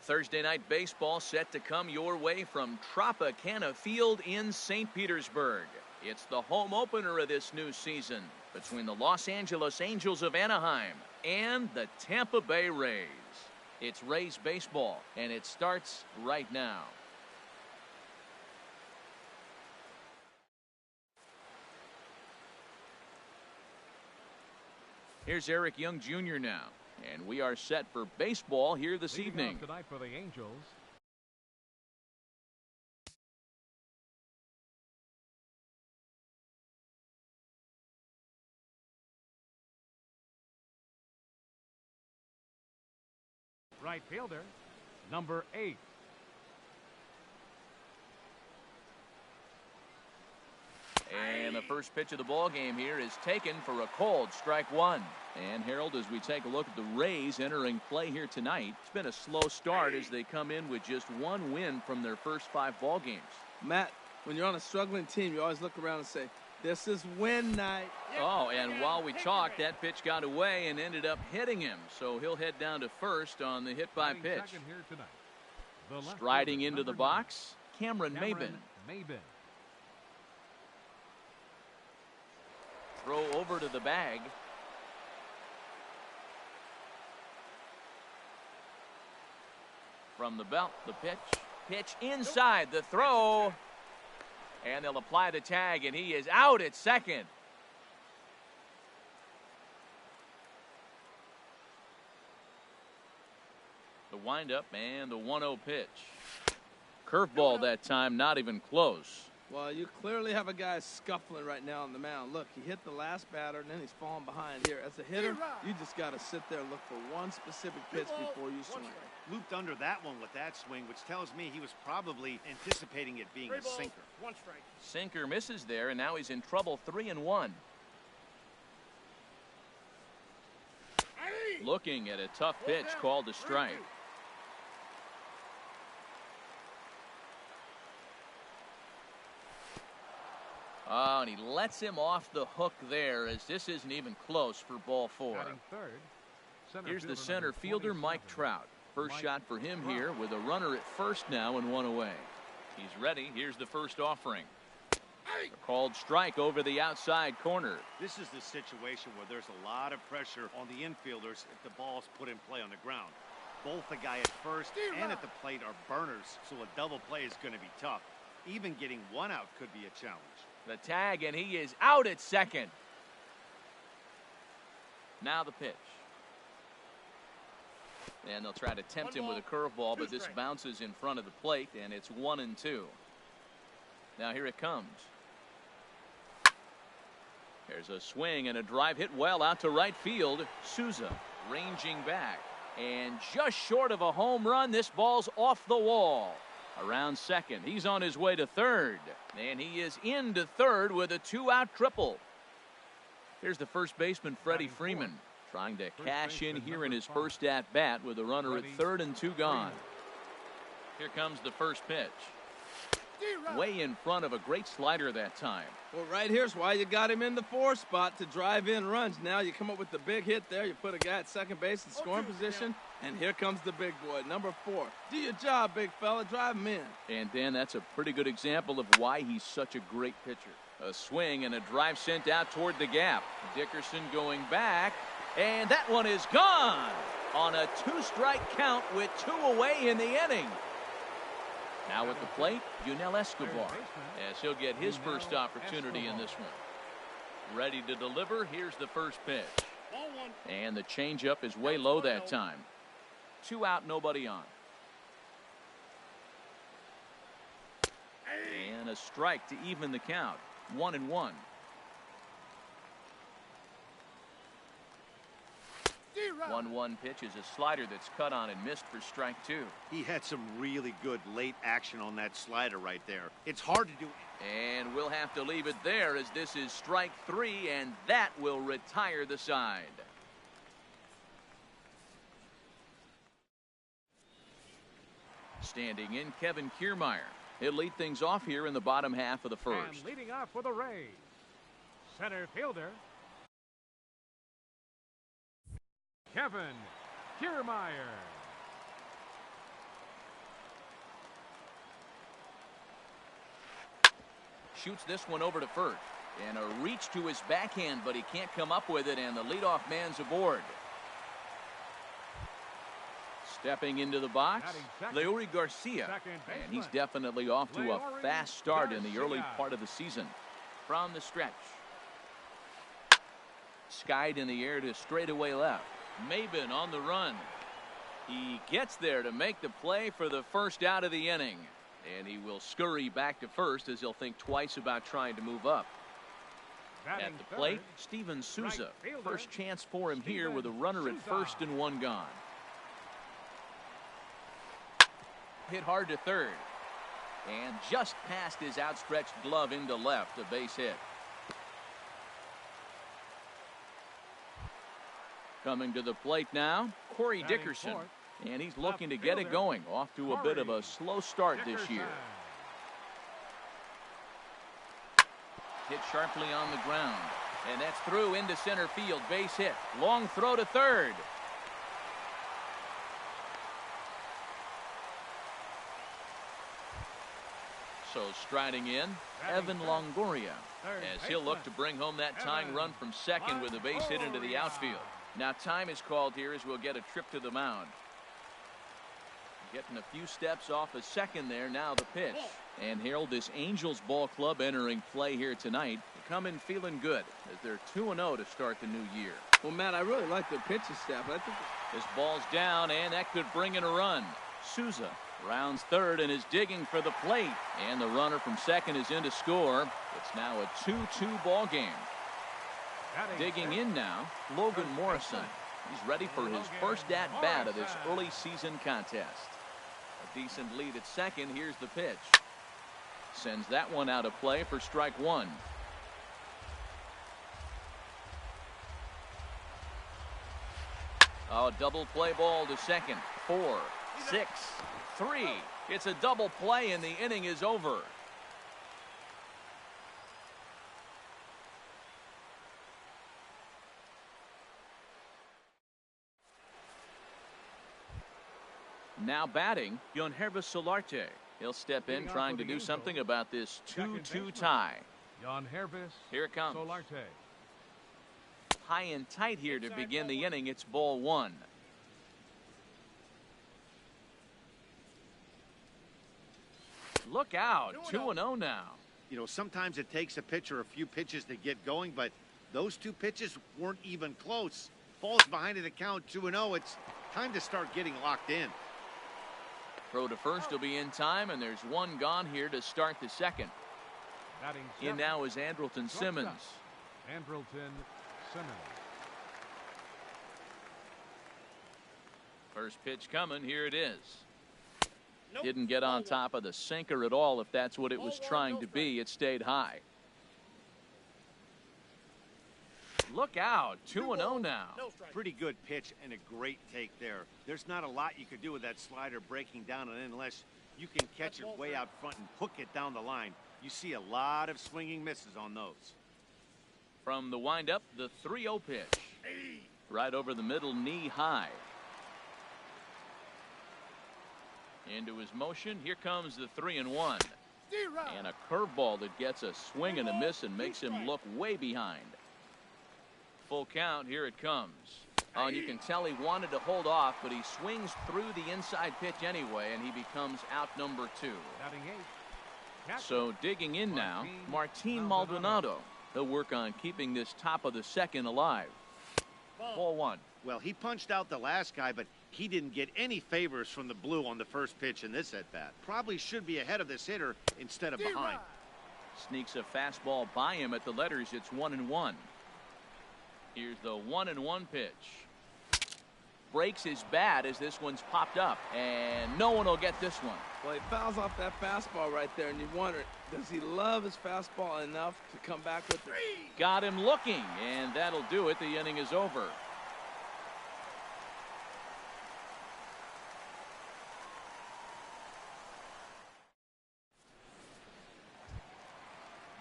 Thursday night baseball set to come your way from Tropicana Field in St. Petersburg. It's the home opener of this new season between the Los Angeles Angels of Anaheim and the Tampa Bay Rays. It's Rays baseball, and it starts right now. Here's Eric Young Jr. now, and we are set for baseball here this evening. Tonight for the Angels, right fielder, number 8. And the first pitch of the ball game here is taken for a called strike one. And Harold, as we take a look at the Rays entering play here tonight, it's been a slow start as they come in with just one win from their first 5 ball games. Matt, when you're on a struggling team, you always look around and say, this is win night. Oh, and while we talked, that pitch got away and ended up hitting him. So he'll head down to first on the hit by pitch. Striding into the box, Cameron Maybin. Throw over to the bag. From the belt, the pitch. Pitch inside the throw. And they'll apply the tag, and he is out at second. The windup and the 1-0 pitch. Curveball that time, not even close. Well, you clearly have a guy scuffling right now on the mound. Look, he hit the last batter, and then he's falling behind here. As a hitter, you just got to sit there and look for one specific pitch before you swing. Looped under that one with that swing, which tells me he was probably anticipating it being a sinker. Sinker misses there, and now he's in trouble. 3-1. Looking at a tough pitch called a strike. Oh, and he lets him off the hook there, as this isn't even close for ball 4. Here's the center fielder, Mike Trout. First shot for him here with a runner at first now and 1 away. He's ready. Here's the first offering. A called strike over the outside corner. This is the situation where there's a lot of pressure on the infielders if the ball's put in play on the ground. Both the guy at first and at the plate are burners, so a double play is going to be tough. Even getting one out could be a challenge. The tag, and he is out at second. Now the pitch. And they'll try to tempt him with a curveball, but this bounces in front of the plate, and it's 1-2. Now here it comes. There's a swing and a drive hit well out to right field. Souza ranging back, and just short of a home run, this ball's off the wall. Around second, he's on his way to third, and he is into third with a 2-out triple. Here's the first baseman, Freddie Freeman, trying to cash in here in his first at bat with a runner at third and 2 gone. Here comes the first pitch. Way in front of a great slider that time. Well, right here's why you got him in the 4 spot, to drive in runs. Now you come up with the big hit there. You put a guy at second base in scoring position, and here comes the big boy, number 4. Do your job, big fella. Drive him in. And Dan, that's a pretty good example of why he's such a great pitcher. A swing and a drive sent out toward the gap. Dickerson going back, and that one is gone on a 2-strike count with 2 away in the inning. Now at the plate, Yunel Escobar, as he'll get his first opportunity in this one. Ready to deliver. Here's the first pitch. And the changeup is way low that time. 2 out, nobody on. And a strike to even the count. 1-1. 1-1 pitch is a slider that's cut on and missed for strike 2. He had some really good late action on that slider right there. It's hard to do. And we'll have to leave it there, as this is strike 3, and that will retire the side. Standing in, Kevin Kiermaier. He'll lead things off here in the bottom half of the first. And leading off for the Rays, center fielder, Kevin Kiermaier. shoots this one over to first. And a reach to his backhand, but he can't come up with it, and the leadoff man's aboard. Stepping into the box, Leury Garcia. And he's definitely off to a fast start in the early part of the season. From the stretch. Skied in the air to straightaway left. Maben on the run. He gets there to make the play for the first out of the inning. And he will scurry back to first as he'll think twice about trying to move up. At the plate, Steven Souza. First chance for him here with a runner at first and one gone. Hit hard to third. And just past his outstretched glove into left, a base hit. Coming to the plate now, Corey Dickerson. And he's looking to get it going. Off to a bit of a slow start this year. Hit sharply on the ground. And that's through into center field. Base hit. Long throw to third. So striding in, Evan Longoria, as he'll look to bring home that tying run from second with a base hit into the outfield. Now time is called here as we'll get a trip to the mound. Getting a few steps off a second there. Now the pitch. And Harold, this Angels ball club entering play here tonight. They come in feeling good as they're 2-0 to start the new year. Well, Matt, I really like their pitching staff. I think this ball's down, and that could bring in a run. Souza rounds third and is digging for the plate. And the runner from second is in to score. It's now a 2-2 ball game. Digging in now, Logan Morrison. He's ready for his first at-bat of this early season contest. A decent lead at second. Here's the pitch. Sends that one out of play for strike one. Oh, double play ball to second. 4, 6, 3. It's a double play and the inning is over. Now batting, Yonhervis Solarte. He'll step in trying to do something about this 2-2 tie. Here it comes. High and tight here to begin the inning. It's ball one. Look out. 2-0 now. You know, sometimes it takes a pitcher a few pitches to get going, but those two pitches weren't even close. Falls behind in the count 2-0. It's time to start getting locked in. Throw to first will be in time, and there's one gone here to start the second. In now is Andrelton Simmons. First pitch coming. Here it is. Didn't get on top of the sinker at all. If that's what it was trying to be, it stayed high. Look out. 2-0 now. Pretty good pitch and a great take there. There's not a lot you could do with that slider breaking down and in unless you can catch it way out front and hook it down the line. You see a lot of swinging misses on those. From the windup, the 3-0 pitch. Right over the middle, knee high. Into his motion. Here comes the 3-1. And a curveball that gets a swing and a miss and makes him look way behind. Full count. Here it comes. Oh, and you can tell he wanted to hold off, but he swings through the inside pitch anyway, and he becomes out number 2. So digging in now, Martin Maldonado. He'll work on keeping this top of the second alive. Ball one. Well, he punched out the last guy, but he didn't get any favors from the blue on the first pitch in this at-bat. Probably should be ahead of this hitter instead of behind. Sneaks a fastball by him at the letters. It's 1-1. Here's the 1-1 pitch. Breaks his bat as this one's popped up, and no one will get this one. Well, he fouls off that fastball right there, and you wonder, does he love his fastball enough to come back with it? Got him looking, and that'll do it. The inning is over.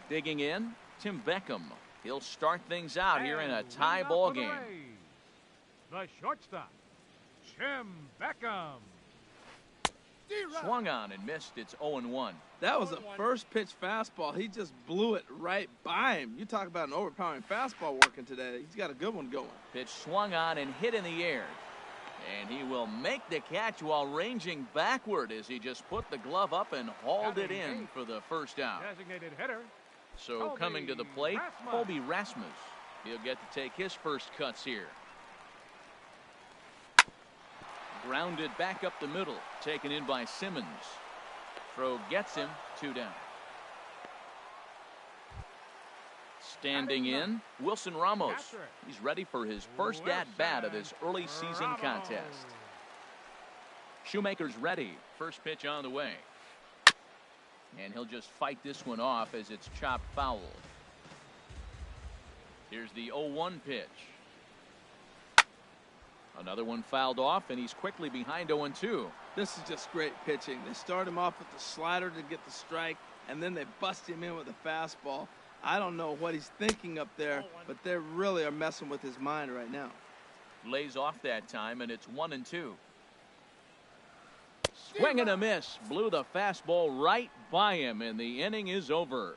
Digging in, Tim Beckham. He'll start things out here in a tie ball game. The shortstop, Tim Beckham. Swung on and missed. It's 0-1. That was a first pitch fastball. He just blew it right by him. You talk about an overpowering fastball working today. He's got a good one going. Pitch swung on and hit in the air. And he will make the catch while ranging backward as he just put the glove up and hauled it in for the first out. Designated hitter. So coming to the plate, Colby Rasmus. He'll get to take his first cuts here. Grounded back up the middle, taken in by Simmons. Throw gets him, 2 down. Standing in, Wilson Ramos. He's ready for his first at-bat of this early season contest. Shoemaker's ready. First pitch on the way. And he'll just fight this one off as it's chopped foul. Here's the 0-1 pitch. Another one fouled off, and he's quickly behind 0-2. This is just great pitching. They start him off with the slider to get the strike, and then they bust him in with a fastball. I don't know what he's thinking up there, but they really are messing with his mind right now. Lays off that time, and it's 1-2. Swing and a miss. Blew the fastball right by him, and the inning is over.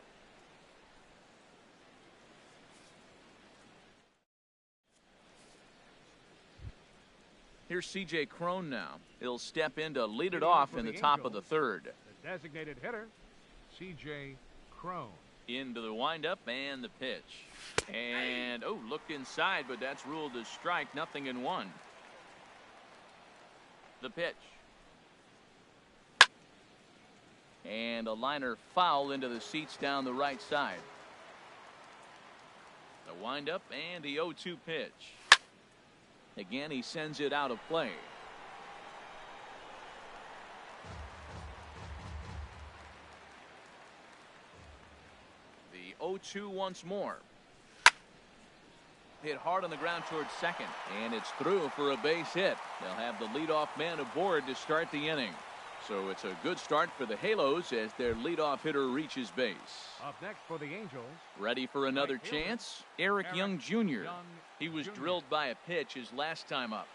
Here's C.J. Cron now. He'll step in to lead it off in the top of the third. The designated hitter, C.J. Cron. Into the windup and the pitch. And, looked inside, but that's ruled a strike. 0-1. The pitch. And a liner foul into the seats down the right side. The windup and the 0-2 pitch. Again, he sends it out of play. The 0-2 once more. Hit hard on the ground towards second, and it's through for a base hit. They'll have the leadoff man aboard to start the inning. So it's a good start for the Halos as their leadoff hitter reaches base. Up next for the Angels. Ready for another chance? Eric Young Jr. He was drilled by a pitch his last time up.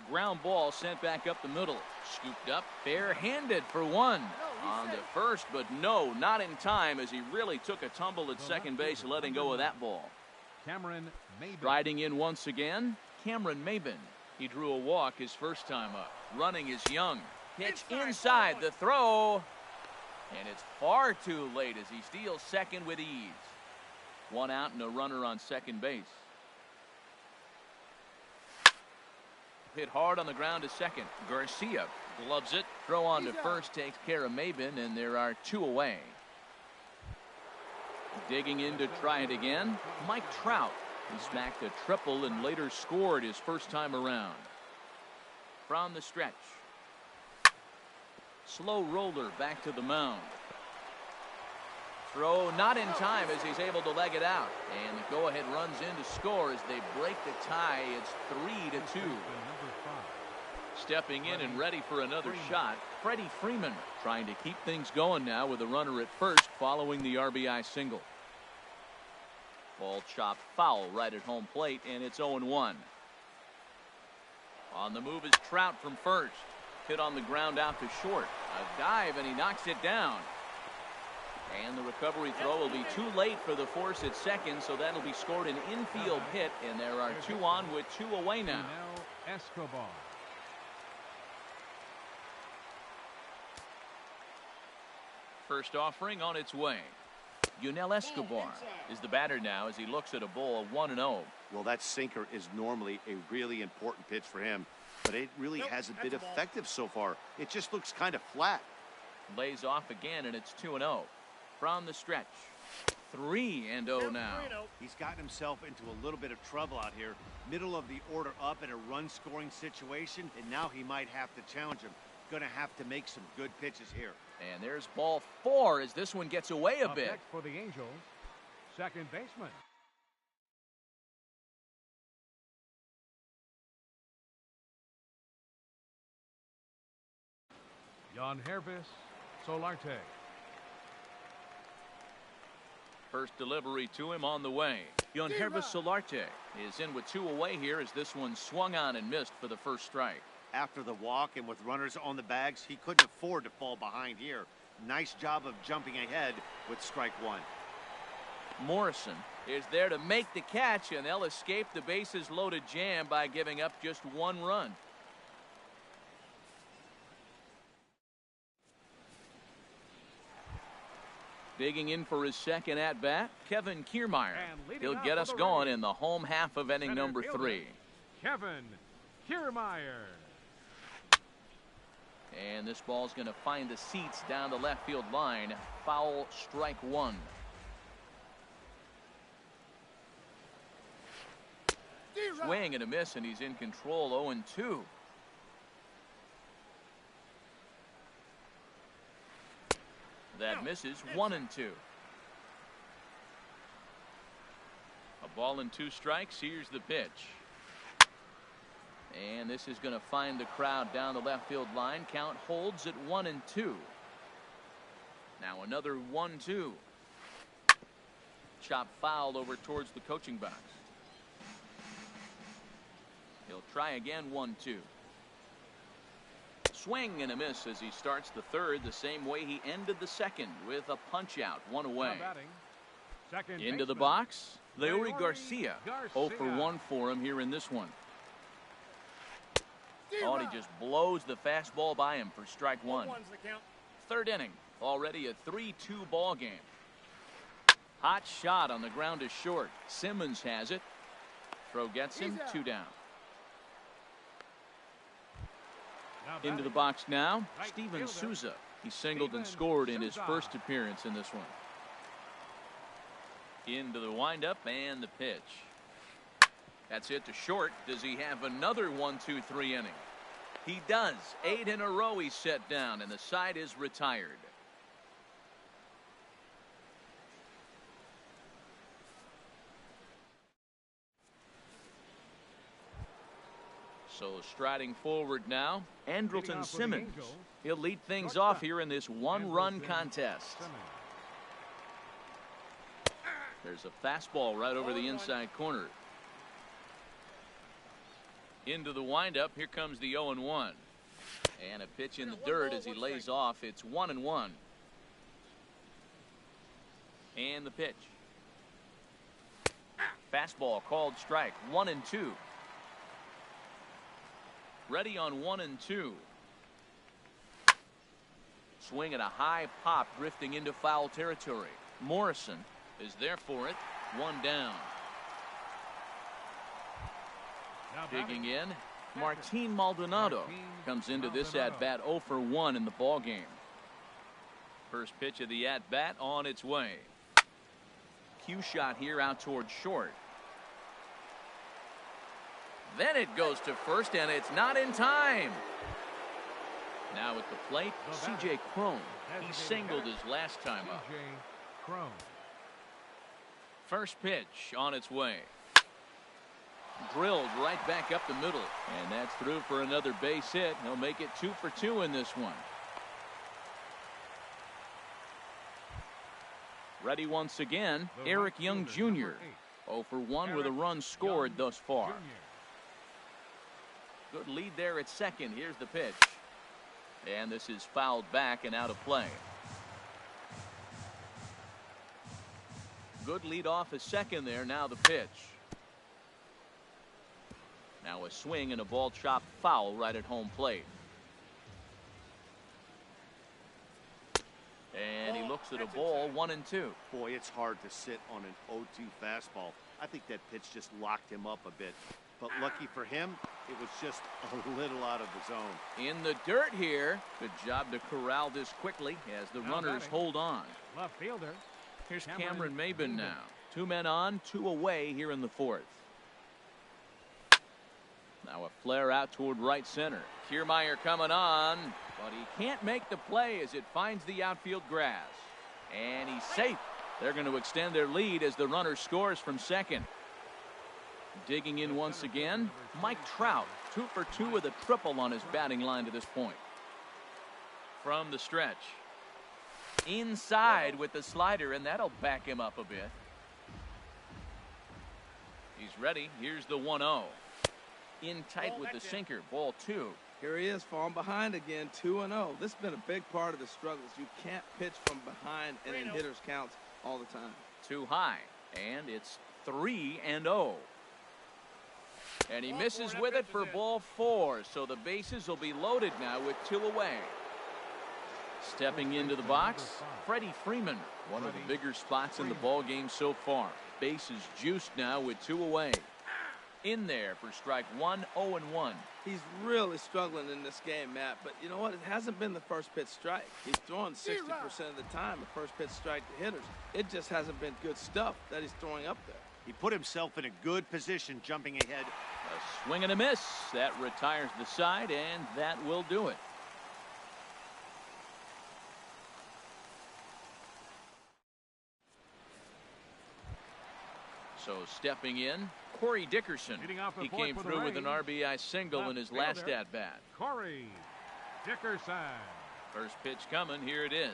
Ground ball sent back up the middle. Scooped up, barehanded for one. On to first, but no, not in time as he really took a tumble at second base, letting go of that ball. Cameron Maybin. Riding in once again, Cameron Maybin. He drew a walk his first time up. Running is Young. Pitch inside the throw. And it's far too late as he steals second with ease. 1 out and a runner on second base. Hit hard on the ground to second. Garcia gloves it. Throw on to first takes care of Maybin, and there are 2 away. Digging in to try it again, Mike Trout. He smacked a triple and later scored his first time around. From the stretch. Slow roller back to the mound. Throw not in time as he's able to leg it out. And the go-ahead runs in to score as they break the tie. It's 3-2. Stepping in and ready for another shot, Freddie Freeman trying to keep things going now with a runner at first following the RBI single. Ball chopped foul right at home plate, and it's 0-1. On the move is Trout from first. Hit on the ground out to short. A dive, and he knocks it down. And the recovery throw will be too late for the force at second, so that'll be scored an infield hit, and there are 2 on with 2 away now. Escobar. First offering on its way. Yunel Escobar is the batter now as he looks at a ball of 1-0. Well, that sinker is normally a really important pitch for him, but it really hasn't been effective so far. It just looks kind of flat. Lays off again, and it's 2-0. From the stretch. 3-0 now. He's gotten himself into a little bit of trouble out here. Middle of the order up in a run-scoring situation, and now he might have to challenge him. Going to have to make some good pitches here. And there's ball 4 as this one gets away a Up bit. next for the Angels, second baseman. Yangervis Solarte. First delivery to him on the way. Yangervis Solarte is in with 2 away here as this one swung on and missed for the first strike. After the walk and with runners on the bags, he couldn't afford to fall behind here. Nice job of jumping ahead with strike one. Morrison is there to make the catch, and they'll escape the bases loaded jam by giving up just one run. Digging in for his second at-bat, Kevin Kiermaier. He'll get us going in the home half of inning number 3. Kevin Kiermaier. And this ball's going to find the seats down the left field line. Foul, strike one. Swing and a miss, and he's in control. 0-2. That misses. 1-2. A ball and 2 strikes. Here's the pitch. And this is going to find the crowd down the left field line. Count holds at 1-2. Now another 1-2. Chop foul over towards the coaching box. He'll try again. 1-2. Swing and a miss as he starts the third the same way he ended the second, with a punch out. 1 away. Into the box, Leury Garcia. 0 for 1 for him here in this one. Oh, and he just blows the fastball by him for strike one. Third inning, already a 3-2 ball game. Hot shot on the ground to short. Simmons has it. Throw gets him. 2 down. Into the box now, Steven Souza. He singled and scored in his first appearance in this one. Into the windup and the pitch. That's hit to short. Does he have another 1-2-3 inning? He does. 8 in a row he's set down, and the side is retired. So striding forward now, Andrelton Simmons. He'll lead things off here in this one-run contest. There's a fastball right over the inside corner. Into the windup. Here comes the 0-1. And a pitch in the dirt as he lays off. It's 1-1. And the pitch. Fastball called strike. 1-2. Ready on 1-2. Swing and a high pop drifting into foul territory. Morrison is there for it. 1 down. Digging in, Martin Maldonado comes into this at-bat 0 for 1 in the ball game. First pitch of the at-bat on its way. Cue shot here out toward short. Then it goes to first, and it's not in time. Now at the plate, C.J. Cron. He singled his last time up. First pitch on its way. Drilled right back up the middle, and that's through for another base hit. He'll make it 2 for 2 in this one. Ready once again, Eric Young Jr. 0 for 1 with a run scored thus far. Good lead there at second. Here's the pitch. And this is fouled back and out of play. Good lead off at second there. Now the pitch. Now a swing and a ball chopped foul right at home plate. And he looks at a ball. 1-2. Boy, it's hard to sit on an 0-2 fastball. I think that pitch just locked him up a bit. But lucky for him, it was just a little out of the zone. In the dirt here. Good job to corral this quickly as the runners hold on. Left fielder. Here's Cameron Maben now. 2 men on, 2 away here in the fourth. Now a flare out toward right center. Kiermaier coming on, but he can't make the play as it finds the outfield grass. And he's safe. They're going to extend their lead as the runner scores from second. Digging in once again, Mike Trout. 2 for 2 with a triple on his batting line to this point. From the stretch. Inside with the slider, and that'll back him up a bit. He's ready. Here's the 1-0. In tight with the sinker. Ball 2. Here he is, falling behind again, 2-0. This has been a big part of the struggles. You can't pitch from behind and in hitters' counts all the time. Too high, and it's 3-0. And he misses with it for ball 4, so the bases will be loaded now with 2 away. Stepping into the box, Freddie Freeman, one of the bigger spots in the ball game so far. Bases juiced now with 2 away. In there for strike 1, 0-1. He's really struggling in this game, Matt, but you know what? It hasn't been the first pitch strike. He's throwing 60% of the time a first pitch strike to hitters. It just hasn't been good stuff that he's throwing up there. He put himself in a good position jumping ahead. A swing and a miss. That retires the side, and that will do it. So stepping in, Corey Dickerson. He came through with an RBI single in his last at-bat. Corey Dickerson. First pitch coming. Here it is.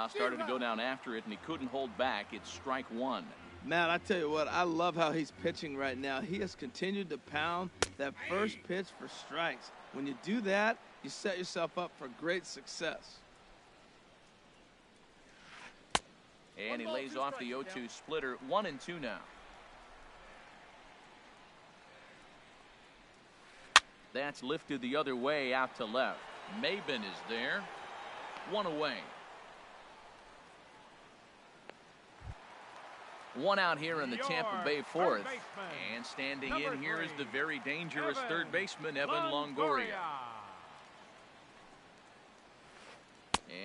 Started to go down after it, and he couldn't hold back. It's strike 1. Matt, I tell you what, I love how he's pitching right now. He has continued to pound that first pitch for strikes. When you do that, you set yourself up for great success. And he lays off the 0-2 splitter. 1-2 now. That's lifted the other way out to left. Maben is there. 1 away. 1 out here in the Tampa Bay 4th. And standing in here is the very dangerous third baseman, Evan Longoria.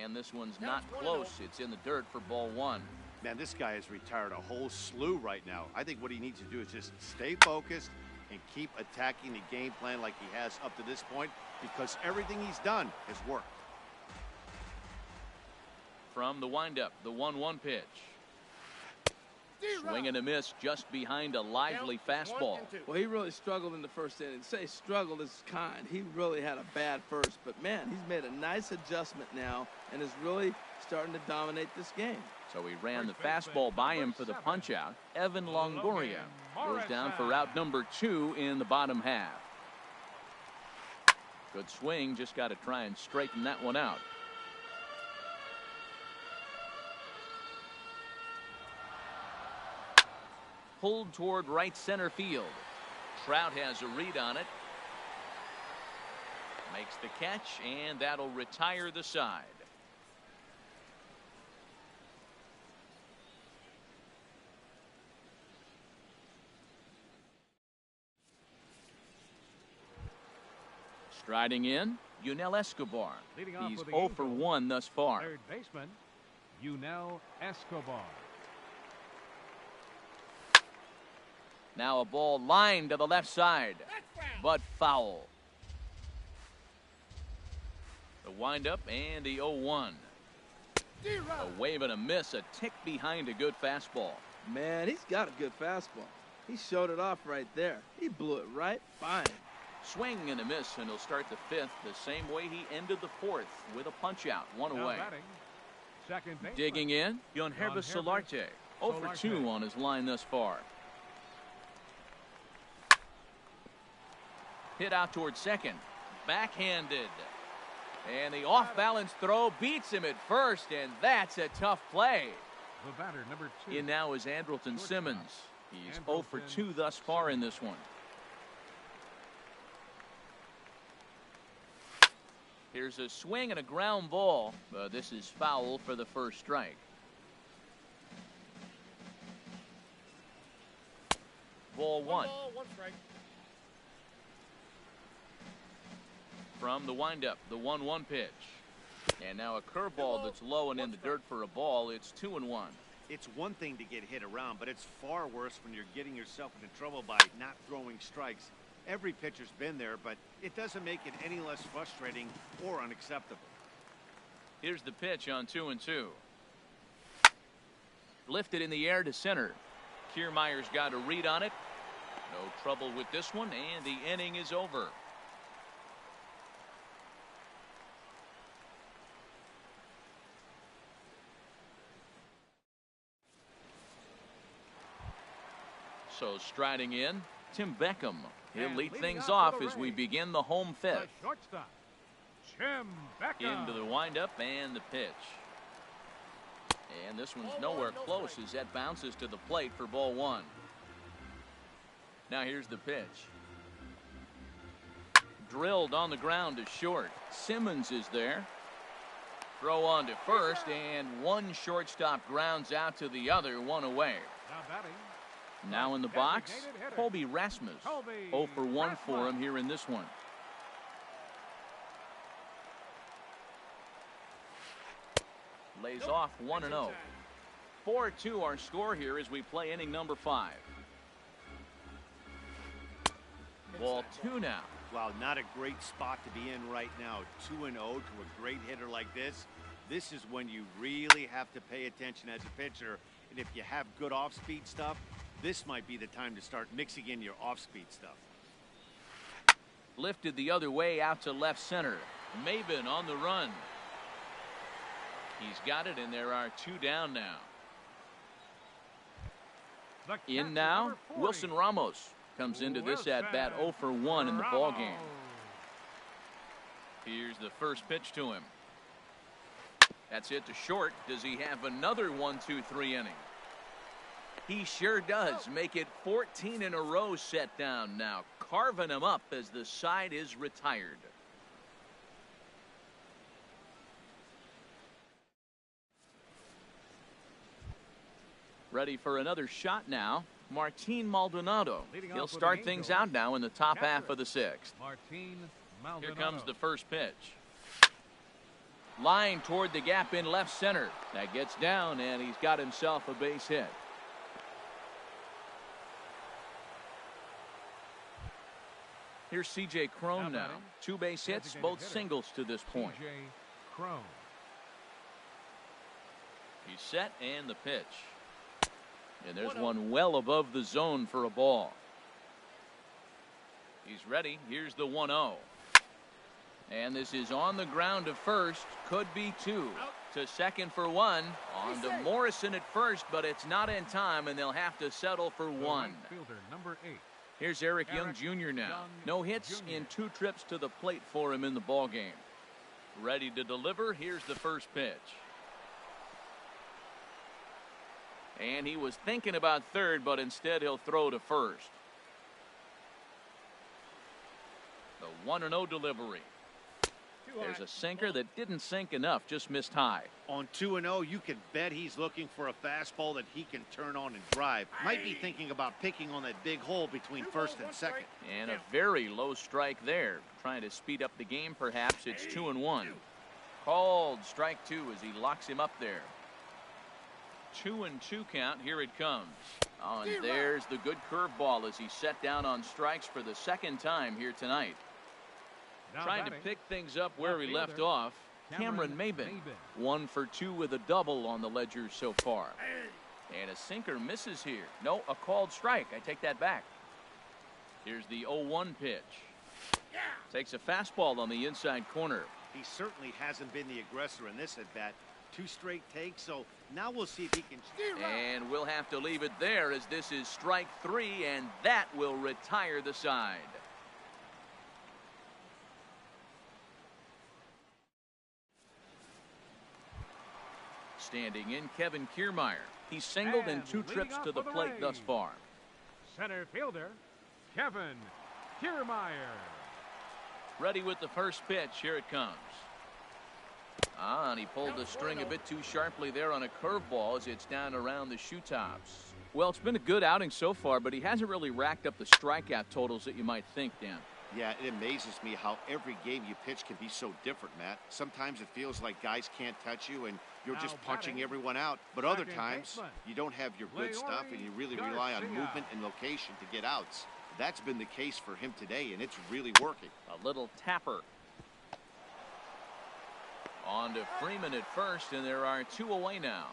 And this one's not close. It's in the dirt for ball 1. Man, this guy has retired a whole slew right now. I think what he needs to do is just stay focused and keep attacking the game plan like he has up to this point, because everything he's done has worked. From the windup, the 1-1 pitch. Swing and a miss just behind a lively fastball. Well, he really struggled in the first inning. Say struggled is kind. He really had a bad first, but man, he's made a nice adjustment now and is really starting to dominate this game. So he ran the fastball by him for the punch out. Evan Longoria goes down for out number 2 in the bottom half. Good swing, just got to try and straighten that one out. Pulled toward right center field. Trout has a read on it. Makes the catch, and that'll retire the side. Striding in, Yunel Escobar. He's 0 for 1 thus far. Third baseman, Yunel Escobar. Now a ball lined to the left side, but foul. The windup and the 0-1. A wave and a miss, a tick behind a good fastball. Man, he's got a good fastball. He showed it off right there. He blew it right fine. Swing and a miss, and he'll start the 5th the same way he ended the 4th with a punch out. 1 away. Second baseman. Digging in, Yonhervis Solarte. 0 for 2 on his line thus far. Hit out towards second. Backhanded. And the off-balance throw beats him at first, and that's a tough play. The batter, number 2. In now is Andrelton Simmons. He's 0 for 2 thus far in this one. Here's a swing and a ground ball. This is foul for the first strike. Ball 1. One strike. From the windup, the 1-1 pitch. And now a curveball that's low and in the dirt for a ball. It's 2-1. It's one thing to get hit around, but it's far worse when you're getting yourself into trouble by not throwing strikes. Every pitcher's been there, but it doesn't make it any less frustrating or unacceptable. Here's the pitch on 2-2. Lifted in the air to center. Kiermaier's got a read on it. No trouble with this one, and the inning is over. So striding in, Tim Beckham. He'll And lead leading things out off for the as we Rays, begin the home fifth. the shortstop, Jim Beckham. Into the windup and the pitch. And this one's nowhere close as that bounces to the plate for ball one. Now here's the pitch. Drilled on the ground to short. Simmons is there. Throw on to first, and one shortstop grounds out to the other, one away. Now batting, Now in the box, Colby Rasmus. 0 for 1 for him here in this one. Lays off 1-0. 4-2 our score here as we play inning number 5. Ball 2 now. Wow, not a great spot to be in right now. 2-0 to a great hitter like this. This is when you really have to pay attention as a pitcher. And if you have good off-speed stuff, this might be the time to start mixing in your off-speed stuff. Lifted the other way out to left center. Maben on the run. He's got it, and there are 2 down now. In now, Wilson Ramos comes into this at bat 0 for 1 in the ball game. Here's the first pitch to him. That's it to short. Does he have another 1-2-3 inning? He sure does. Make it 14 in a row set down now, carving him up as the side is retired. Ready for another shot now. Martin Maldonado. He'll start things out now in the top half of the 6th. Here comes the first pitch. Line toward the gap in left center. That gets down, and he's got himself a base hit. Here's C.J. Cron now. 2 base hits, both singles to this point. He's set, and the pitch. And there's one well above the zone for a ball. He's ready. Here's the 1-0. And this is on the ground to first. Could be 2. To second for 1. On to Morrison at first, but it's not in time, and they'll have to settle for 1. Here's Eric Young Jr. now. No hits in 2 trips to the plate for him in the ball game. Ready to deliver. Here's the first pitch. And he was thinking about third, but instead he'll throw to first. The 1-0 delivery. There's a sinker that didn't sink enough, just missed high. On 2-0, you can bet he's looking for a fastball that he can turn on and drive. Might be thinking about picking on that big hole between first and second. And a very low strike there. Trying to speed up the game, perhaps. It's 2-1. Called strike 2 as he locks him up there. 2-2 count. Here it comes. Oh, and there's the good curveball as he's set down on strikes for the second time here tonight. Trying to pick things up where he left off. Cameron Maben. 1 for 2 with a double on the ledger so far. And a sinker misses here. No, a called strike. I take that back. Here's the 0-1 pitch. Takes a fastball on the inside corner. He certainly hasn't been the aggressor in this at bat. 2 straight takes, so now we'll see if he can. And we'll have to leave it there as this is strike 3, and that will retire the side. Standing in, Kevin Kiermaier. He's singled in 2 trips to the plate thus far. Center fielder, Kevin Kiermaier. Ready with the first pitch. Here it comes. And he pulled the string a bit too sharply there on a curveball as it's down around the shoe tops. Well, it's been a good outing so far, but he hasn't really racked up the strikeout totals that you might think, Dan. Yeah, it amazes me how every game you pitch can be so different, Matt. Sometimes it feels like guys can't touch you and you're just punching everyone out. But other times, you don't have your good stuff and you really rely on movement and location to get outs. That's been the case for him today, and it's really working. A little tapper. On to Freeman at first, and there are 2 away now.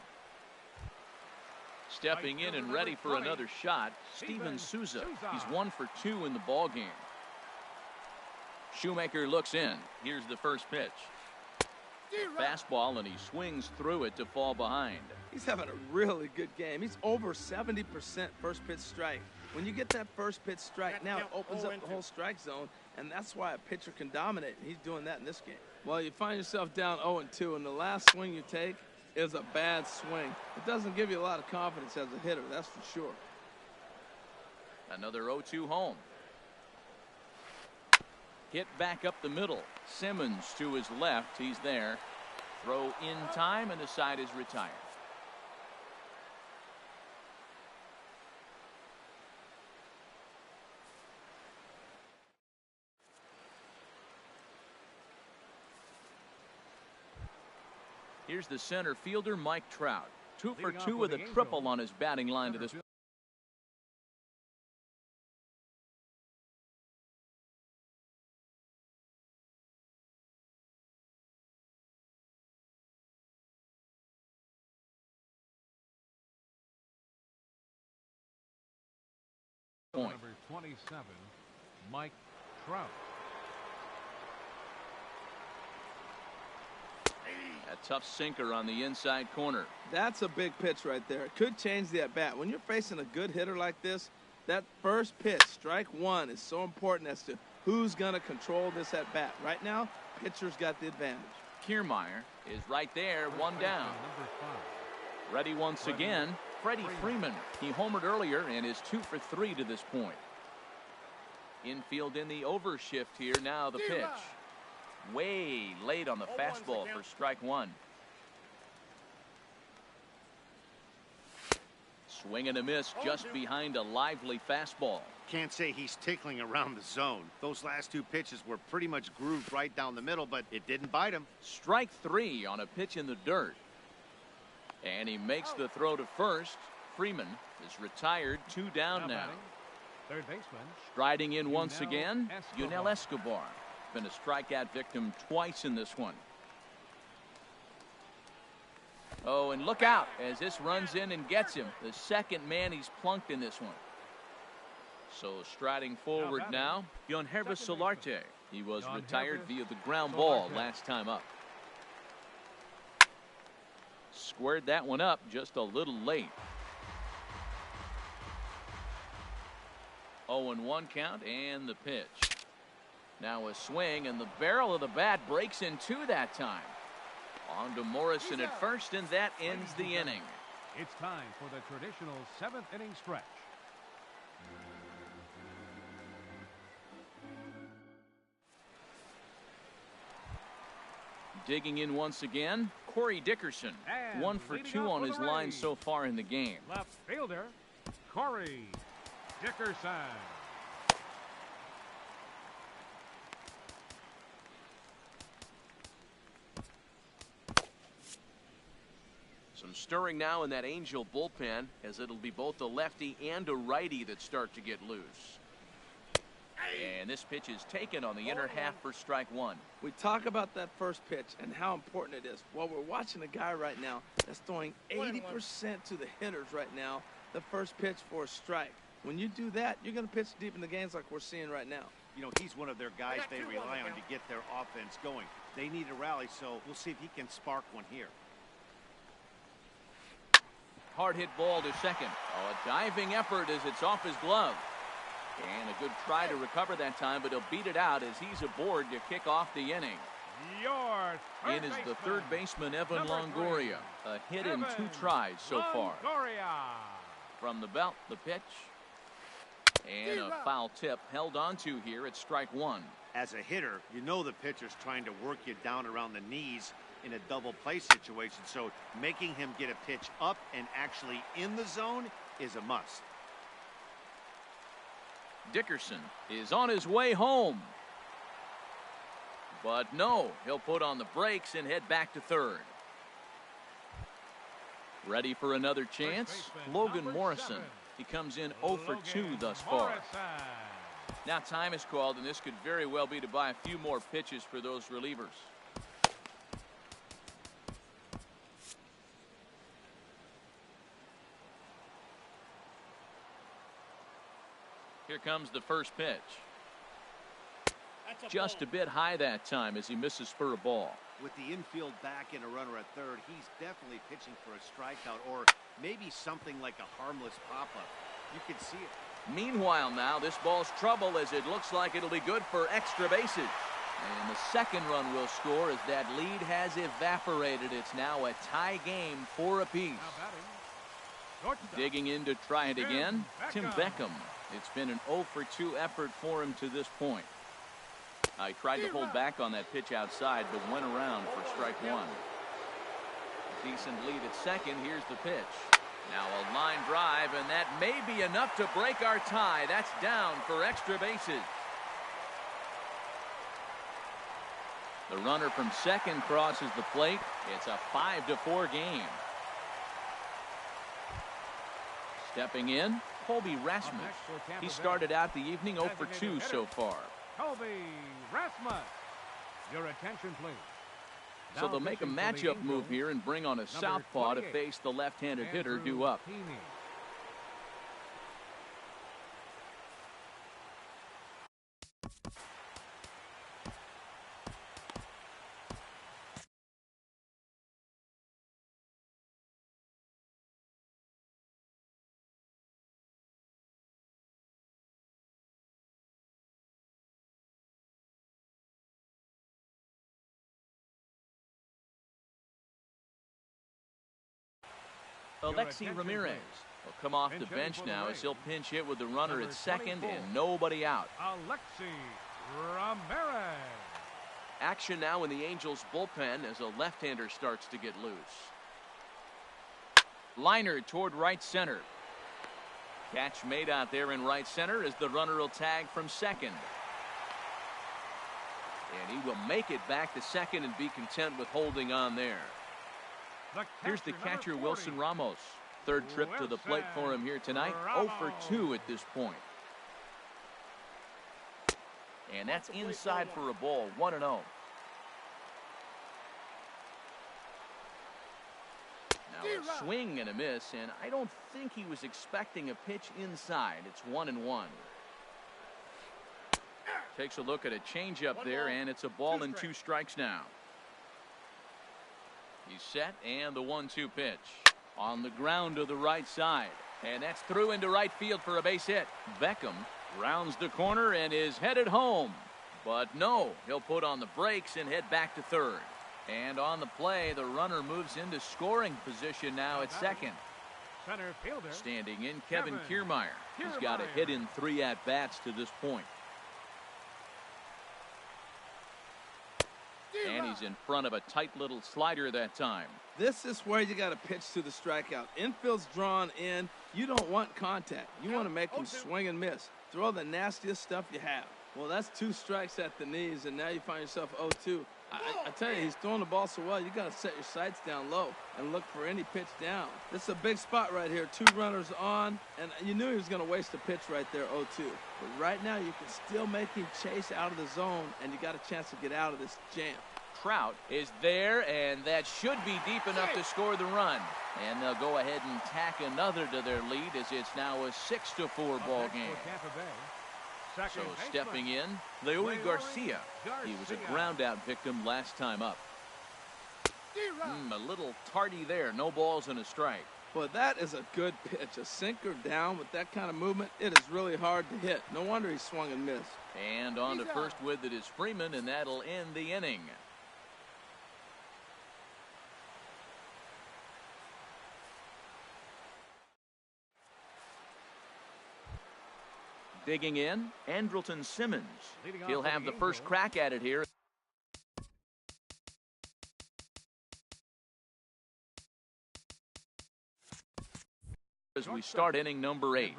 Stepping in and ready for another shot, Steven Souza. He's 1 for 2 in the ball game. Shoemaker looks in. Here's the first pitch. Fastball, and he swings through it to fall behind. He's having a really good game. He's over 70% first pitch strike. When you get that first pitch strike, now it opens up the whole strike zone, and that's why a pitcher can dominate. He's doing that in this game. Well, you find yourself down 0-2, and the last swing you take is a bad swing. It doesn't give you a lot of confidence as a hitter, that's for sure. Another 0-2 home. Hit back up the middle. Simmons to his left. He's there. Throw in time, and the side is retired. Here's the center fielder, Mike Trout. 2 for 2 with a triple on his batting line to this point. Number 27, Mike Trout. A tough sinker on the inside corner. That's a big pitch right there. It could change the at-bat. When you're facing a good hitter like this, that first pitch, strike one, is so important as to who's going to control this at-bat. Right now, pitcher's got the advantage. Kiermaier is right there, one down. Number 5. Ready once again, Freddie Freeman. He homered earlier and is 2 for 3 to this point. Infield in the overshift here. Now the pitch. Way late on the fastball for strike one. Swing and a miss just behind a lively fastball. Can't say he's tickling around the zone. Those last 2 pitches were pretty much grooved right down the middle, but it didn't bite him. Strike 3 on a pitch in the dirt. And he makes the throw to first. Freeman is retired, 2 down now. Third baseman. Striding in once again, Yunel Escobar. Been a strikeout victim twice in this one. Oh, and look out as this runs in and gets him. The second man he's plunked in this one. So striding forward now, Yonhervis Solarte. He was retired via the ground ball last time up. Squared that one up just a little late. 0-1 count and the pitch. Now a swing, and the barrel of the bat breaks in 2 that time. On to Morrison at first, and that ends the inning. It's time for the traditional 7th inning stretch. Digging in once again, Corey Dickerson. And 1 for 2 on his line so far in the game. Left fielder, Corey Dickerson. Some stirring now in that Angel bullpen, as it'll be both a lefty and a righty that start to get loose. And this pitch is taken on the inner half for strike one. We talk about that first pitch and how important it is. Well, we're watching a guy right now that's throwing 80% to the hitters right now, the first pitch for a strike. When you do that, you're going to pitch deep in the games like we're seeing right now. You know, he's one of their guys they rely on to get their offense going. They need a rally, so we'll see if he can spark one here. Hard hit ball to second. Oh, a diving effort as it's off his glove. And a good try to recover that time, but he'll beat it out as he's aboard to kick off the inning. In is the third baseman, Evan Longoria. A hit in 2 tries so far. From the belt, the pitch. And a foul tip held onto here at strike one. As a hitter, you know the pitcher's trying to work you down around the knees in a double play situation, so making him get a pitch up and actually in the zone is a must. Dickerson is on his way home. But no, he'll put on the brakes and head back to third. Ready for another chance? Logan Morrison. He comes in 0 for 2 thus far. Now time is called, and this could very well be to buy a few more pitches for those relievers. Here comes the first pitch. Just a bit high that time as he misses for a ball. With the infield back and a runner at third, he's definitely pitching for a strikeout or maybe something like a harmless pop-up. You can see it. Meanwhile, now this ball's trouble as it looks like it'll be good for extra bases. And the second run will score as that lead has evaporated. It's now a tie game, 4 apiece. Digging in to try it again, Tim Beckham. It's been an 0 for 2 effort for him to this point. He tried to hold back on that pitch outside, but went around for strike 1. Decent lead at second. Here's the pitch. Now a line drive, and that may be enough to break our tie. That's down for extra bases. The runner from second crosses the plate. It's a 5-4 game. Stepping in, Colby Rasmus. He started out the evening 0 for 2 so far. Colby Rasmus. Your attention, please. So they'll make a matchup move here and bring on a southpaw to face the left-handed hitter due up. Alexi Ramirez will come off the bench now as he'll pinch hit with the runner at second and nobody out. Alexi Ramirez. Action now in the Angels bullpen as a left-hander starts to get loose. Liner toward right center. Catch made out there in right center as the runner will tag from second. And he will make it back to second and be content with holding on there. Here's the catcher, Wilson Ramos. Third trip to the plate for him here tonight. 0 for 2 at this point. And that's inside for a ball, 1-0. Now a swing and a miss, and I don't think he was expecting a pitch inside. It's 1-1. Takes a look at a changeup there, and it's a ball and 2 strikes now. He's set, and the 1-2 pitch on the ground to the right side, and that's through into right field for a base hit. Beckham rounds the corner and is headed home, but no, he'll put on the brakes and head back to third. And on the play, the runner moves into scoring position now at second. Center fielder standing in, Kevin Kiermaier. He's got a hit in 3 at-bats to this point. And he's in front of a tight little slider that time. This is where you got to pitch to the strikeout. Infield's drawn in. You don't want contact. You want to make him swing and miss. Throw the nastiest stuff you have. Well, that's 2 strikes at the knees, and now you find yourself 0-2. I tell you, he's throwing the ball so well, you got to set your sights down low and look for any pitch down. This is a big spot right here. 2 runners on, and you knew he was going to waste a pitch right there, 0-2. But right now, you can still make him chase out of the zone, and you got a chance to get out of this jam. Trout is there, and that should be deep enough to score the run. And they'll go ahead and tack another to their lead as it's now a 6-4 ball game. So stepping in, Leury Garcia. He was a ground-out victim last time up. A little tardy there. No balls and a strike. Well, that is a good pitch. A sinker down with that kind of movement, it is really hard to hit. No wonder he swung and missed. And on to first with it is Freeman, and that'll end the inning. Digging in, Andrelton Simmons. He'll have the first crack at it here. As we start inning number 8.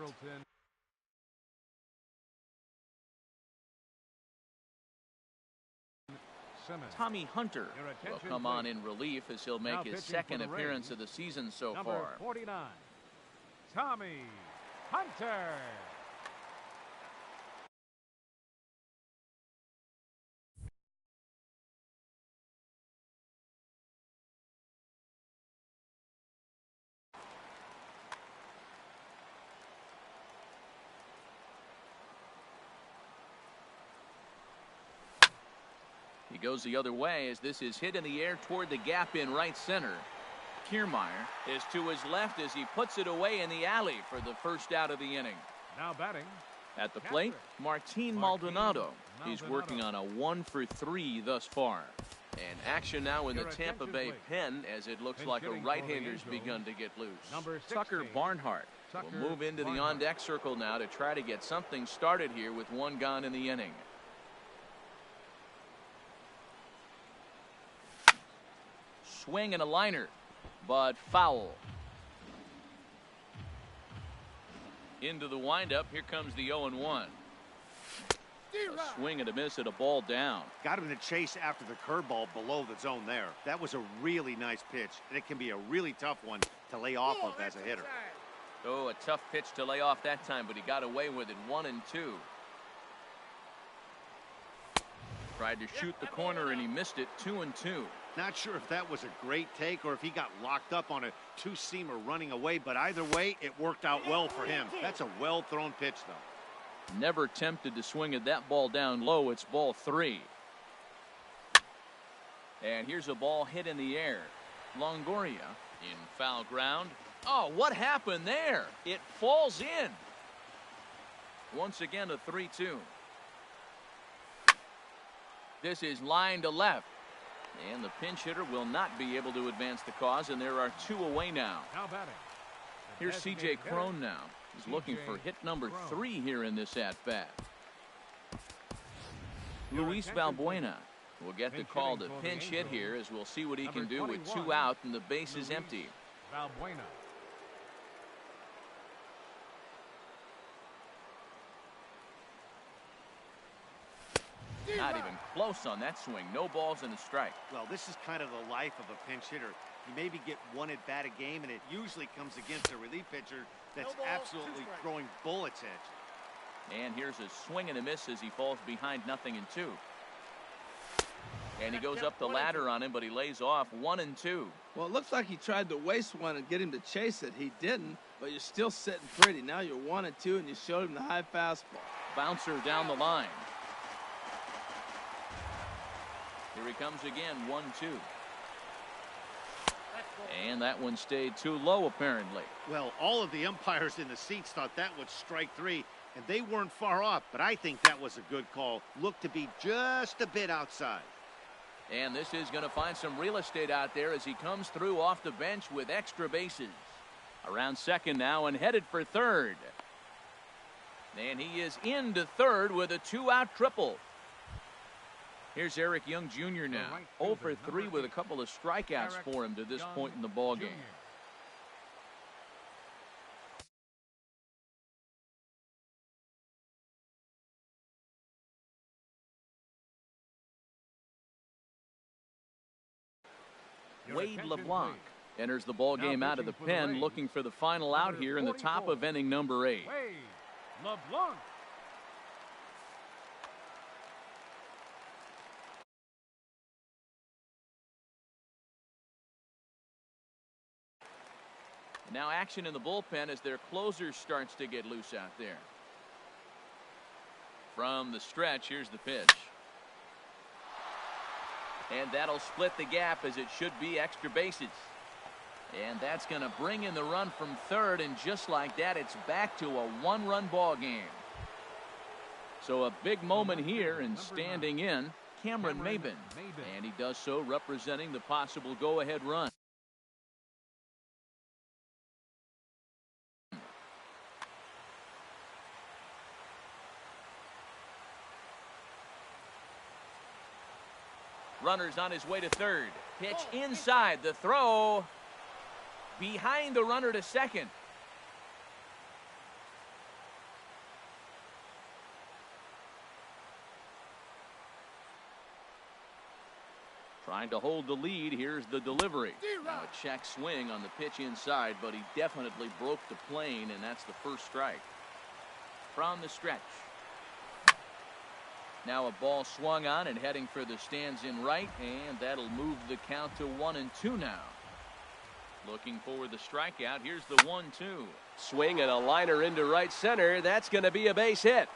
Tommy Hunter will come on in relief as he'll make his second appearance of the season so far. 49, Tommy Hunter. He goes the other way as this is hit in the air toward the gap in right center. Kiermaier is to his left as he puts it away in the alley for the first out of the inning. Now batting. At the plate, Martin Maldonado. He's working on a 1-for-3 thus far. And action now in the Tampa Bay pen as it looks like a right-hander's begun to get loose. Tucker Barnhart will move into the on-deck circle now to try to get something started here with one gone in the inning. Swing and a liner, but foul. Into the windup, here comes the 0-1. A swing and a miss at a ball down. Got him to chase after the curveball below the zone there. That was a really nice pitch, and it can be a really tough one to lay off of as a hitter. Oh, a tough pitch to lay off that time, but he got away with it. 1-2. Tried to shoot the corner, and he missed it. 2-2. Not sure if that was a great take or if he got locked up on a two-seamer running away, but either way, it worked out well for him. That's a well-thrown pitch, though. Never tempted to swing at that ball down low. It's ball 3. And here's a ball hit in the air. Longoria in foul ground. Oh, what happened there? It falls in. Once again, a 3-2. This is line to left. And the pinch hitter will not be able to advance the cause, and there are 2 away now. Now batting. Here's C.J. Cron now. He's looking for hit number 3 here in this at-bat. Luis Valbuena will get the call to pinch hit here, as we'll see what he can do with 2 out and the base is empty. Valbuena. Not even close on that swing. No balls and a strike. Well, this is kind of the life of a pinch hitter. You maybe get 1 at bat a game, and it usually comes against a relief pitcher that's absolutely throwing bullets at you. And here's a swing and a miss as he falls behind 0-2. And he goes up the ladder on him, but he lays off. 1-2. Well, it looks like he tried to waste one and get him to chase it. He didn't, but you're still sitting pretty. Now you're 1-2, and you showed him the high fastball. Bouncer down the line. Here he comes again, 1-2. And that one stayed too low, apparently. Well, all of the umpires in the seats thought that was strike 3, and they weren't far off, but I think that was a good call. Looked to be just a bit outside. And this is going to find some real estate out there as he comes through off the bench with extra bases. Around second now and headed for third. And he is into third with a 2-out triple. Here's Eric Young Jr. now. 0 for 3 with a couple of strikeouts for him to this point in the ballgame. Wade LeBlanc enters the ballgame out of the pen, looking for the final out here in the top of inning number 8. Wade LeBlanc. Now action in the bullpen as their closer starts to get loose out there. From the stretch, here's the pitch. And that'll split the gap as it should be extra bases. And that's going to bring in the run from third, and just like that, it's back to a 1-run ball game. So a big moment here, and standing in, Cameron Maybin. And he does so representing the possible go-ahead run. Runner's on his way to third. Pitch inside. The throw behind the runner to second. Trying to hold the lead. Here's the delivery. Now a check swing on the pitch inside, but he definitely broke the plane, and that's the first strike. From the stretch. Now a ball swung on and heading for the stands in right, and that'll move the count to 1-2 now. Looking for the strikeout. Here's the 1-2. Swing and a liner into right center. That's going to be a base hit.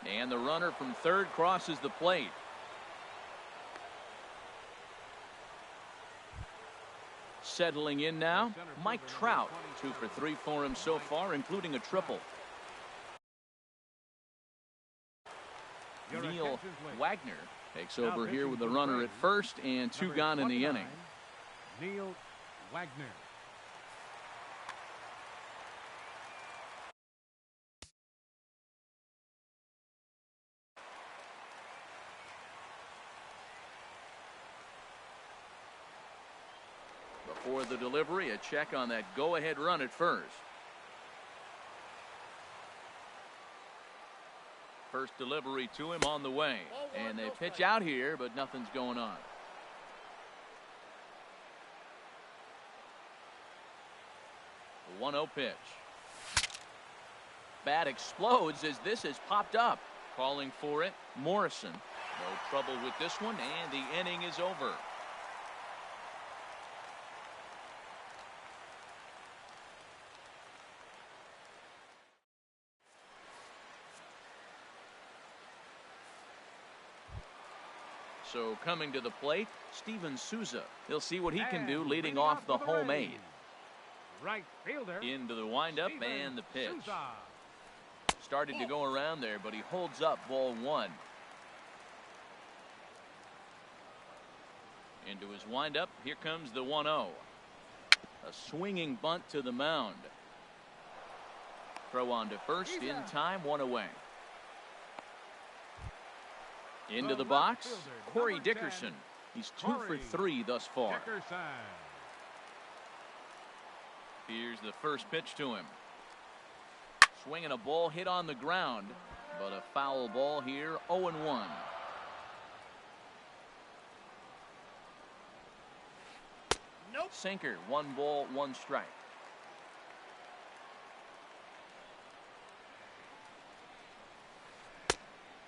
And the runner from third crosses the plate. settling in now. Mike Trout, 2 for 3 for him so far, including a triple. Neil Wagner takes over here with a runner at first and 2 gone in the inning. Neil Wagner. Before the delivery, a check on that go-ahead run at first. First delivery to him on the way. And they pitch out here, but nothing's going on. The 1-0 pitch. Bat explodes as this has popped up. Calling for it, Morrison. No trouble with this one, and the inning is over. So coming to the plate, Steven Souza. He'll see what he can do leading off the home aid. Right fielder. Into the windup and the pitch. Started to go around there, but he holds up ball 1. Into his windup, here comes the 1-0. A swinging bunt to the mound. Throw on to first in time, 1 away. Into the box, Corey Dickerson. He's 2 for 3 thus far. Here's the first pitch to him. Swinging a ball hit on the ground, but a foul ball here, 0-1. Nope. Sinker, 1 ball, 1 strike.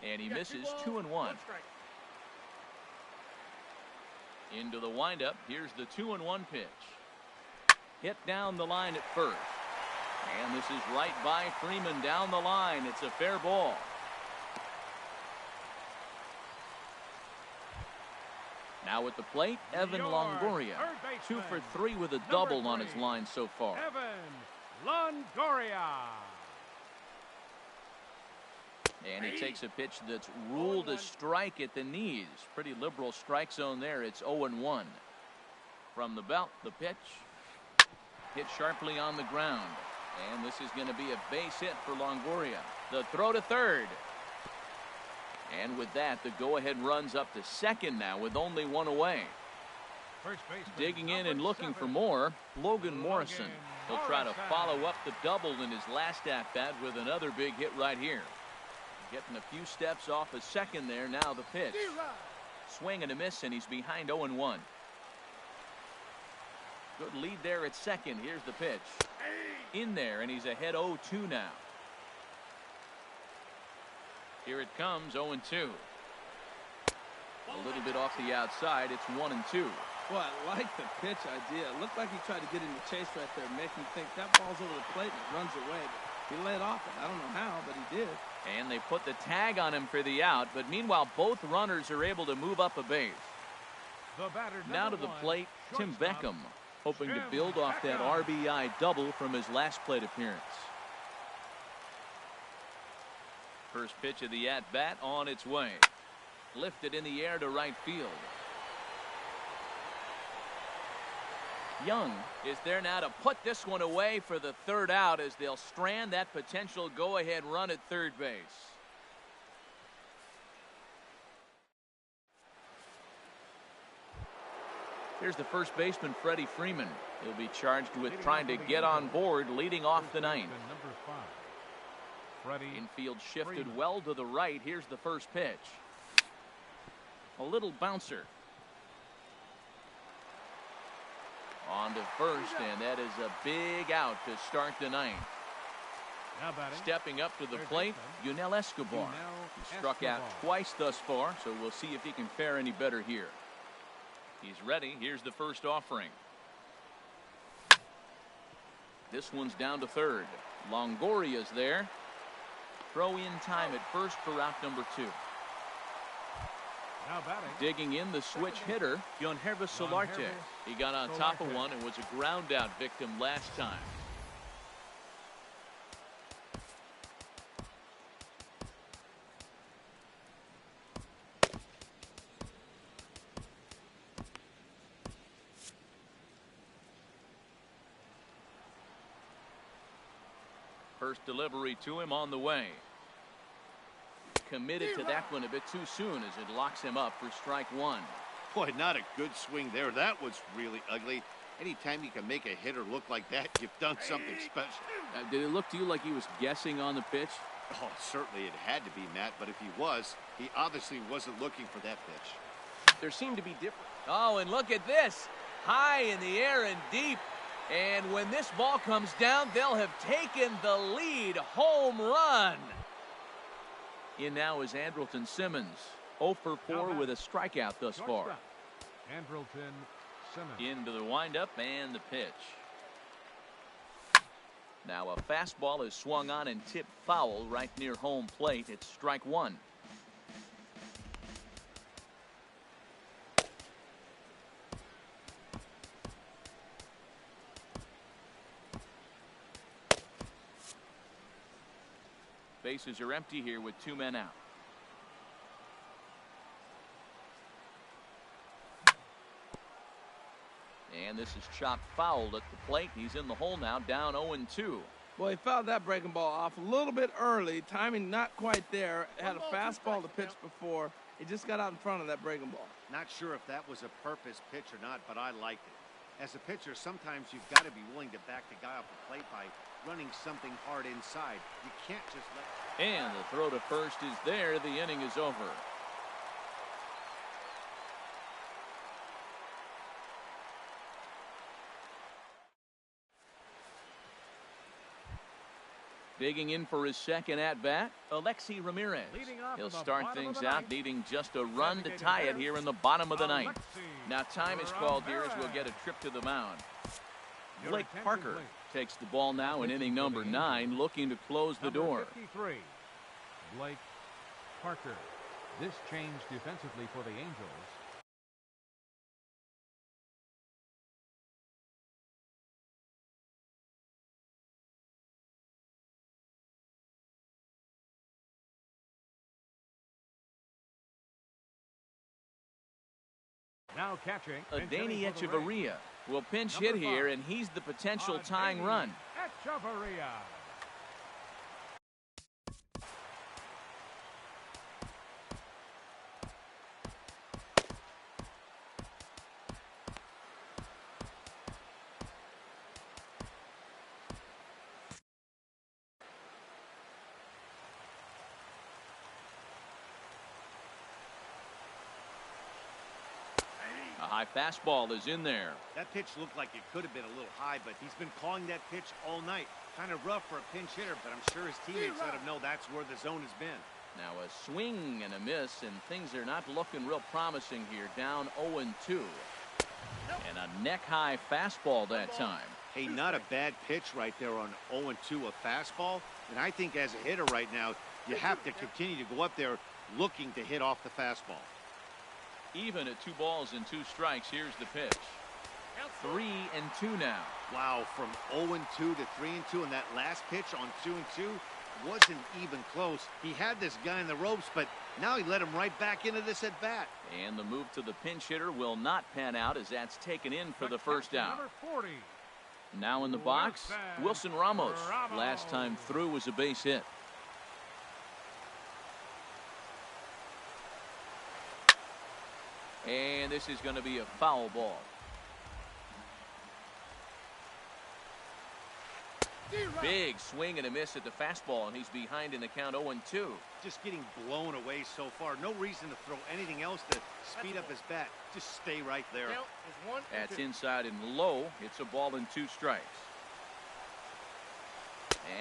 And he misses 2-1. Into the windup. Here's the 2-1 pitch. Hit down the line at first. And this is right by Freeman down the line. It's a fair ball. Now at the plate, Evan Longoria. 2 for 3 with a double on his line so far. Evan Longoria. And he takes a pitch that's ruled a strike at the knees. Pretty liberal strike zone there. It's 0-1. From the belt, the pitch. Hit sharply on the ground. And this is going to be a base hit for Longoria. The throw to third. And with that, the go-ahead runs up to second now with only 1 away. Digging in and looking for more, Logan Morrison. He'll try to follow up the double in his last at-bat with another big hit right here. Getting a few steps off a second there. Now the pitch. Swing and a miss, and he's behind 0-1. Good lead there at second. Here's the pitch. In there, and he's ahead 0-2 now. Here it comes, 0-2. A little bit off the outside. It's 1-2. Well, I like the pitch idea. It looked like he tried to get in the chase right there, make him think that ball's over the plate and it runs away. But he laid off it. I don't know how, but he did. And they put the tag on him for the out, but meanwhile both runners are able to move up a base. Now to the plate, Tim Beckham, hoping to build off that RBI double from his last plate appearance. First pitch of the at-bat on its way. Lifted in the air to right field. Young is there now to put this one away for the third out as they'll strand that potential go-ahead run at third base. Here's the first baseman, Freddie Freeman. He'll be charged with trying to get on board, leading off the ninth. Infield shifted well to the right. Here's the first pitch. A little bouncer. On to first, and that is a big out to start the ninth. Stepping up to the plate, Yunel Escobar. He struck out twice thus far, so we'll see if he can fare any better here. He's ready. Here's the first offering. This one's down to third. Longoria's there. Throw in time at first for out number 2. Now batting. Digging in the switch hitter, Yonhervis Solarte. He got on top of one and was a ground out victim last time. First delivery to him on the way. Committed to that one a bit too soon as it locks him up for strike one. Boy, not a good swing there. That was really ugly. Anytime you can make a hitter look like that, you've done something special. Did it look to you like he was guessing on the pitch? Oh, certainly it had to be, Matt, but if he was, he obviously wasn't looking for that pitch. There seemed to be different. Oh, and look at this. High in the air and deep. And when this ball comes down, they'll have taken the lead. Home run. In now is Andrelton Simmons. 0 for 4 with a strikeout thus far. Andrelton Simmons. Into the windup and the pitch. Now a fastball is swung on and tipped foul right near home plate. It's strike one. Bases are empty here with 2 men out. And this is chopped fouled at the plate. He's in the hole now, down 0-2. Well, he fouled that breaking ball off a little bit early. Timing not quite there. Had a fastball to pitch before. He just got out in front of that breaking ball. Not sure if that was a purpose pitch or not, but I liked it. As a pitcher, sometimes you've got to be willing to back the guy off the plate by running something hard inside. You can't just let... And the throw to first is there. The inning is over. Digging in for his second at-bat, Alexi Ramirez. He'll start things out, needing just a run to tie it here in the bottom of the ninth. Now time is called here as we'll get a trip to the mound. Blake Parker takes the ball now in inning number 9, looking to close the door. 53, Blake Parker. This change defensively for the Angels. Now catching. Adani Echeverria will pinch hit here, and he's the potential tying run. Echeverria. A high fastball is in there. That pitch looked like it could have been a little high, but he's been calling that pitch all night. Kind of rough for a pinch hitter, but I'm sure his teammates let him know that's where the zone has been. Now a swing and a miss, and things are not looking real promising here. Down 0-2. And a neck-high fastball that time. Hey, not a bad pitch right there on 0-2, a fastball. And I think as a hitter right now, you have to continue to go up there looking to hit off the fastball. Even at 2 balls and 2 strikes, here's the pitch. 3-2 now. Wow, from 0-2 to 3-2, and that last pitch on 2-2 wasn't even close. He had this guy in the ropes, but now he let him right back into this at bat. And the move to the pinch hitter will not pan out as that's taken in for the first out. Number 40. Now in the box, Wilson Ramos. Last time through was a base hit. And this is going to be a foul ball. Big swing and a miss at the fastball, and he's behind in the count 0-2. Just getting blown away so far. No reason to throw anything else to speed up his bat. Just stay right there. That's inside and low. It's a ball and 2 strikes.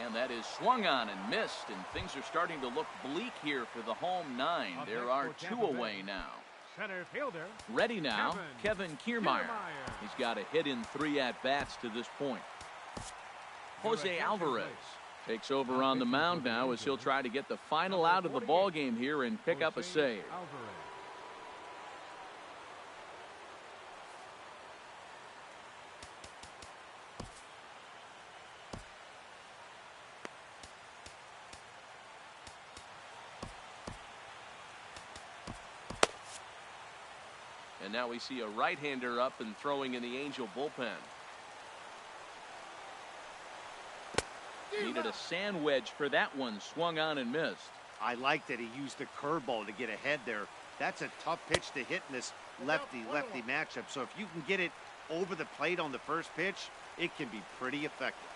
And that is swung on and missed, and things are starting to look bleak here for the home 9. There are 2 away now. Center fielder. Ready now, Kevin Kiermaier. He's got a hit in 3 at-bats to this point. Jose Alvarez takes over on the mound now as he'll try to get the final out of the ball game here and pick up a save. And now we see a right-hander up and throwing in the Angel bullpen. Needed a sand wedge for that one. Swung on and missed. I like that he used the curveball to get ahead there. That's a tough pitch to hit in this lefty-lefty matchup. So if you can get it over the plate on the first pitch, it can be pretty effective.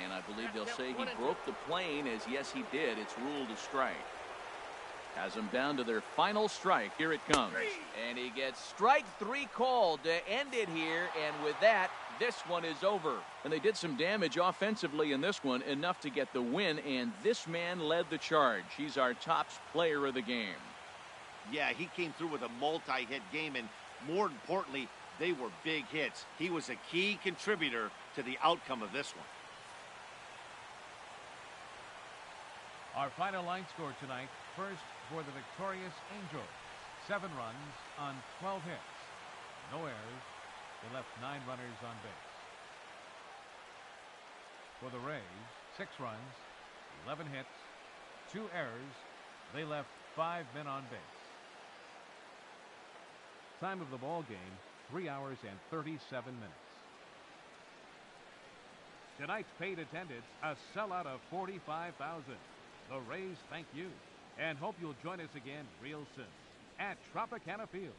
And I believe they'll say he broke the plane, as yes he did. It's ruled a strike. Has them down to their final strike. Here it comes. And he gets strike 3 called to end it here. And with that, this one is over. And they did some damage offensively in this one, enough to get the win. And this man led the charge. He's our top player of the game. Yeah, he came through with a multi-hit game. And more importantly, they were big hits. He was a key contributor to the outcome of this one. Our final line score tonight. First for the victorious Angels. 7 runs on 12 hits. No errors. They left 9 runners on base. For the Rays, 6 runs, 11 hits, 2 errors. They left 5 men on base. Time of the ball game, 3 hours and 37 minutes. Tonight's paid attendance, a sellout of 45,000. The Rays thank you and hope you'll join us again real soon at Tropicana Field.